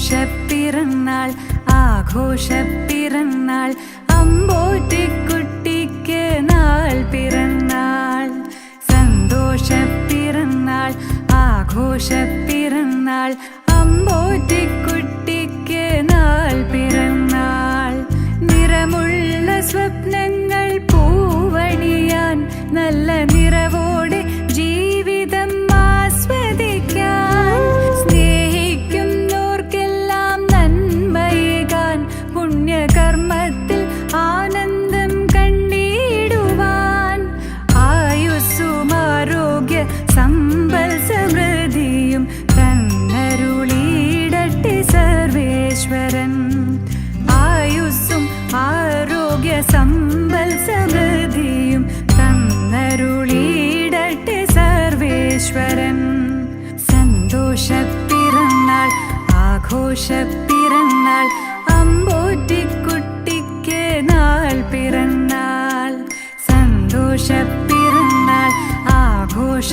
സന്തോഷപ്പിറന്നാൾ ആഘോഷപ്പിറന്നാൾ അമ്പോറ്റിക്കുട്ടിക്ക് നാൾ പിറന്നാൾ. സന്തോഷപ്പിറന്നാൾ ആഘോഷപ്പിറന്നാൾ അമ്പോറ്റിക്കുട്ടിക്ക് നാൾ പിറന്നാൾ. നിറമുള്ള സ്വപ്നങ്ങൾ പൂവണിയാൻ നല്ല നിറവോടെ ജീവിതം ആസ്വദിക്കാൻ. സ്നേഹിക്കുന്നോർക്കെല്ലാം നന്മയേകാൻ പുണ്യകർമ്മത്തിൽ ആനന്ദം കണ്ടിടുവാൻ. ആയുസ്സും ആരോഗ്യ സമ്പൽ സമൃദ്ധിയും തന്നരുളിയിടട്ടെ സർവേശ്വരൻ. ആയുസ്സും ആരോഗ്യ സമ്പൽ സമൃദ്ധിയും തന്നരുളിയിടട്ടെ സർവേശ്വരൻ. സന്തോഷപ്പിറന്നാൾ ആഘോഷപ്പിറന്നാൾ അമ്പോറ്റിക്കുട്ടിക്ക് നാൾ പിറന്നാൾ. സന്തോഷപ്പിറന്നാൾ ആഘോഷ